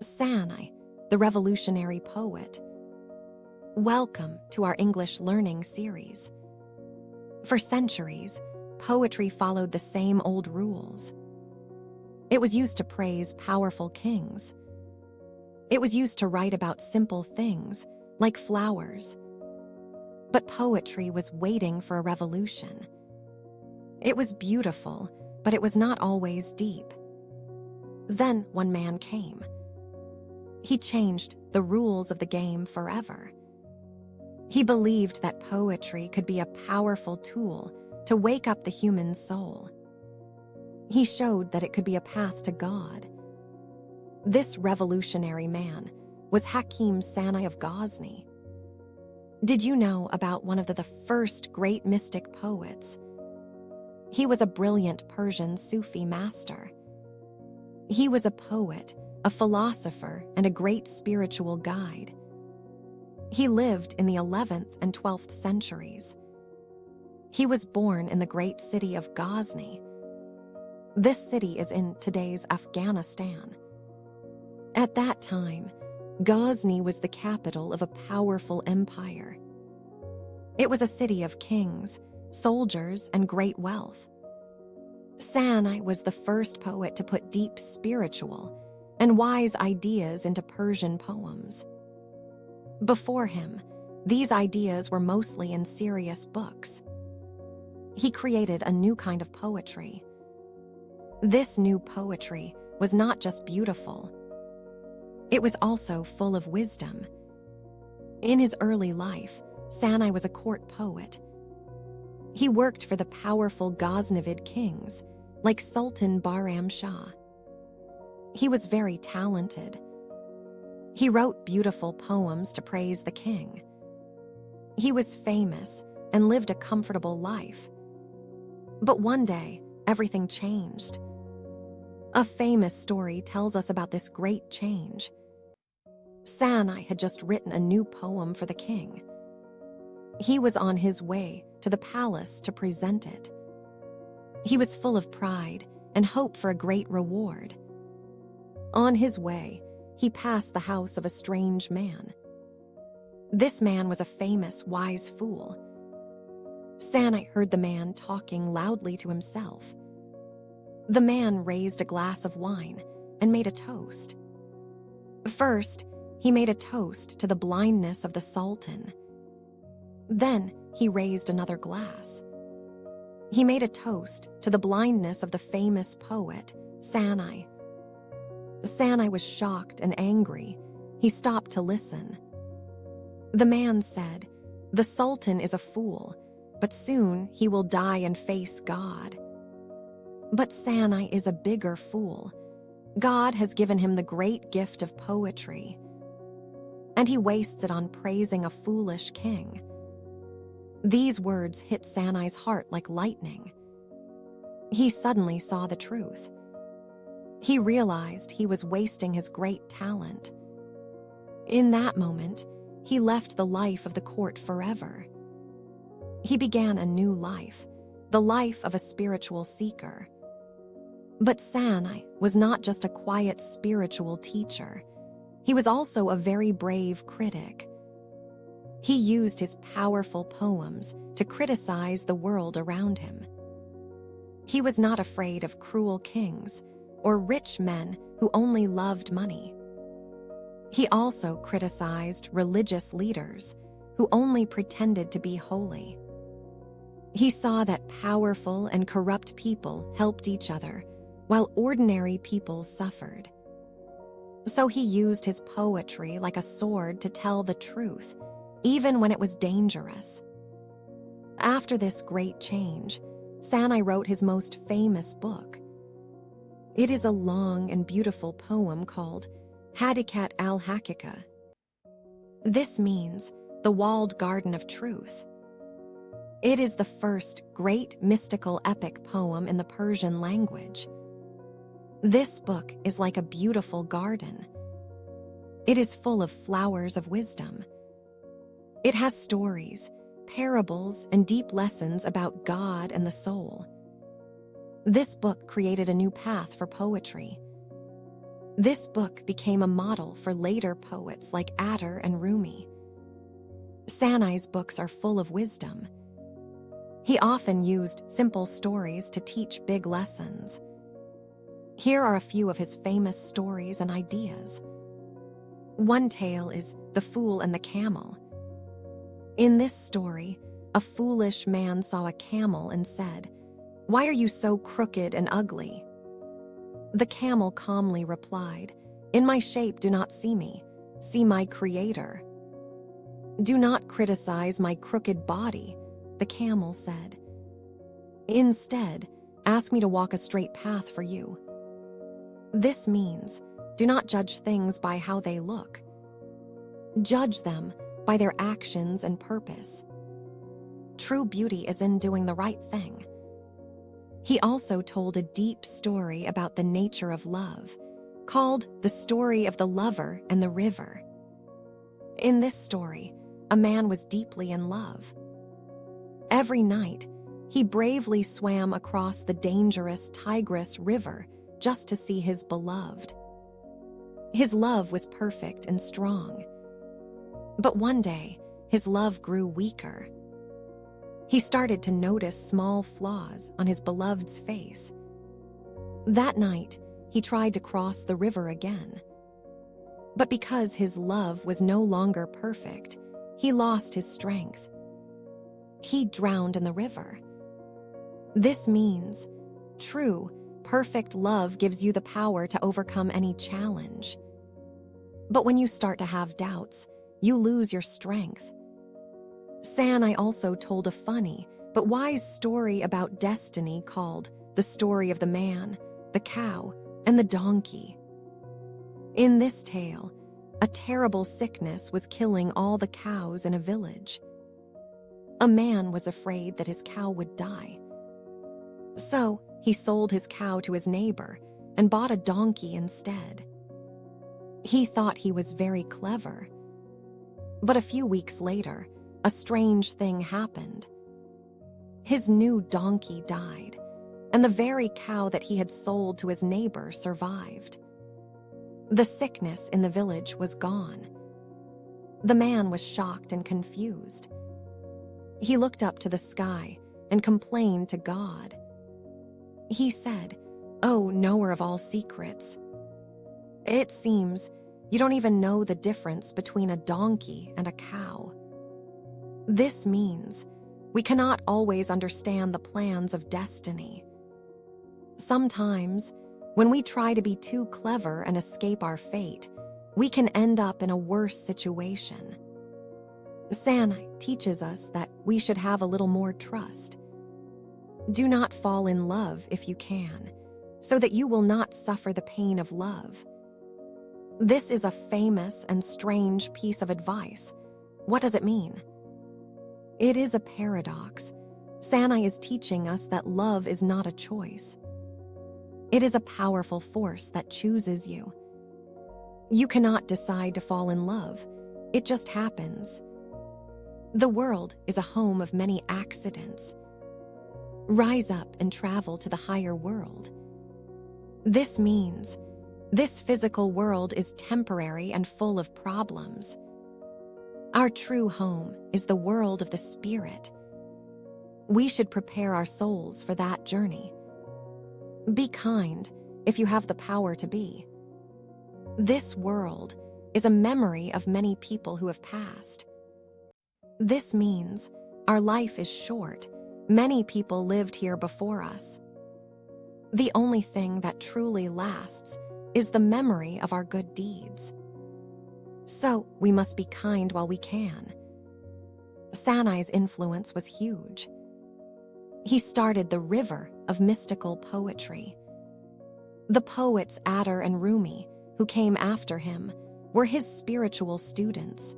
Sanai, the revolutionary poet. Welcome to our English learning series. For centuries, poetry followed the same old rules. It was used to praise powerful kings. It was used to write about simple things, like flowers. But poetry was waiting for a revolution. It was beautiful, but it was not always deep. Then one man came. He changed the rules of the game forever. He believed that poetry could be a powerful tool to wake up the human soul. He showed that it could be a path to God. This revolutionary man was Hakim Sanai of Ghazni. Did you know about one of the first great mystic poets? He was a brilliant Persian Sufi master. He was a poet, a philosopher, and a great spiritual guide. He lived in the 11th and 12th centuries. He was born in the great city of Ghazni. This city is in today's Afghanistan. At that time, Ghazni was the capital of a powerful empire. It was a city of kings, soldiers, and great wealth. Sanai was the first poet to put deep spiritual and wise ideas into Persian poems. Before him, these ideas were mostly in serious books. He created a new kind of poetry. This new poetry was not just beautiful. It was also full of wisdom. In his early life, Sanai was a court poet. He worked for the powerful Ghaznavid kings, like Sultan Bahram Shah. He was very talented. He wrote beautiful poems to praise the king. He was famous and lived a comfortable life. But one day, everything changed. A famous story tells us about this great change. Sanai had just written a new poem for the king. He was on his way to the palace to present it. He was full of pride and hope for a great reward. On his way, he passed the house of a strange man. This man was a famous, wise fool. Sanai heard the man talking loudly to himself. The man raised a glass of wine and made a toast. First, he made a toast to the blindness of the Sultan. Then he raised another glass. He made a toast to the blindness of the famous poet, Sanai. Sanai was shocked and angry. He stopped to listen. The man said, "The Sultan is a fool, but soon he will die and face God." But Sanai is a bigger fool. God has given him the great gift of poetry, and he wastes it on praising a foolish king. These words hit Sanai's heart like lightning. He suddenly saw the truth. He realized he was wasting his great talent. In that moment, he left the life of the court forever. He began a new life, the life of a spiritual seeker. But Sanai was not just a quiet spiritual teacher. He was also a very brave critic. He used his powerful poems to criticize the world around him. He was not afraid of cruel kings or rich men who only loved money. He also criticized religious leaders who only pretended to be holy. He saw that powerful and corrupt people helped each other, while ordinary people suffered. So he used his poetry like a sword to tell the truth, even when it was dangerous. After this great change, Sanai wrote his most famous book. It is a long and beautiful poem called Hadikat al-Hakika. This means the walled garden of truth. It is the first great mystical epic poem in the Persian language. This book is like a beautiful garden. It is full of flowers of wisdom. It has stories, parables, and deep lessons about God and the soul. This book created a new path for poetry. This book became a model for later poets like Attar and Rumi. Sanai's books are full of wisdom. He often used simple stories to teach big lessons. Here are a few of his famous stories and ideas. One tale is The Fool and the Camel. In this story, a foolish man saw a camel and said, "Why are you so crooked and ugly?" The camel calmly replied, "In my shape do not see me, see my creator." "Do not criticize my crooked body," the camel said. "Instead, ask me to walk a straight path for you." This means, do not judge things by how they look. Judge them by their actions and purpose. True beauty is in doing the right thing. He also told a deep story about the nature of love, called The Story of the Lover and the River. In this story, a man was deeply in love. Every night, he bravely swam across the dangerous Tigris River just to see his beloved. His love was perfect and strong. But one day, his love grew weaker. He started to notice small flaws on his beloved's face. That night, he tried to cross the river again. But because his love was no longer perfect, he lost his strength. He drowned in the river. This means, true, perfect love gives you the power to overcome any challenge. But when you start to have doubts, you lose your strength. Sanai also told a funny but wise story about destiny called The Story of the Man, the Cow, and the Donkey. In this tale, a terrible sickness was killing all the cows in a village. A man was afraid that his cow would die. So, he sold his cow to his neighbor and bought a donkey instead. He thought he was very clever. But a few weeks later, a strange thing happened. His new donkey died, and the very cow that he had sold to his neighbor survived. The sickness in the village was gone. The man was shocked and confused. He looked up to the sky and complained to God. He said, "Oh, knower of all secrets, it seems you don't even know the difference between a donkey and a cow." This means we cannot always understand the plans of destiny. Sometimes, when we try to be too clever and escape our fate, we can end up in a worse situation. Sanai teaches us that we should have a little more trust. Do not fall in love if you can, so that you will not suffer the pain of love. This is a famous and strange piece of advice. What does it mean? It is a paradox. Sanai is teaching us that love is not a choice. It is a powerful force that chooses you. You cannot decide to fall in love. It just happens. The world is a home of many accidents. Rise up and travel to the higher world. This means this physical world is temporary and full of problems. Our true home is the world of the spirit. We should prepare our souls for that journey. Be kind if you have the power to be. This world is a memory of many people who have passed. This means our life is short. Many people lived here before us. The only thing that truly lasts is the memory of our good deeds. So we must be kind while we can. Sanai's influence was huge. He started the river of mystical poetry. The poets Attar and Rumi, who came after him, were his spiritual students.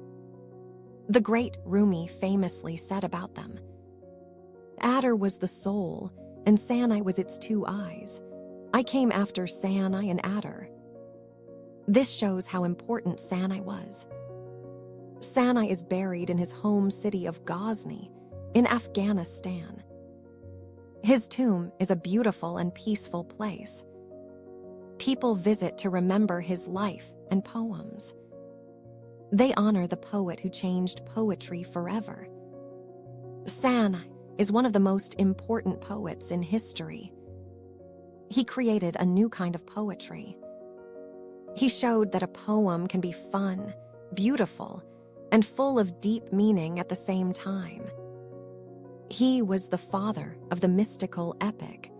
The great Rumi famously said about them, "Attar was the soul, and Sanai was its two eyes. I came after Sanai and Attar." This shows how important Sanai was. Sanai is buried in his home city of Ghazni, in Afghanistan. His tomb is a beautiful and peaceful place. People visit to remember his life and poems. They honor the poet who changed poetry forever. Sanai is one of the most important poets in history. He created a new kind of poetry. He showed that a poem can be fun, beautiful, and full of deep meaning at the same time. He was the father of the mystical epic.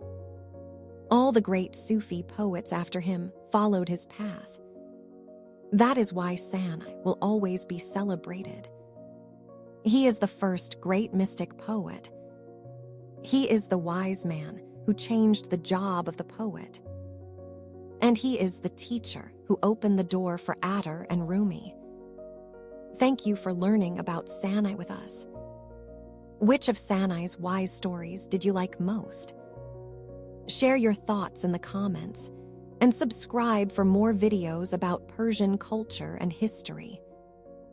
All the great Sufi poets after him followed his path. That is why Sanai will always be celebrated. He is the first great mystic poet. He is the wise man who changed the job of the poet. And he is the teacher who opened the door for Attar and Rumi. Thank you for learning about Sanai with us. Which of Sanai's wise stories did you like most? Share your thoughts in the comments and subscribe for more videos about Persian culture and history.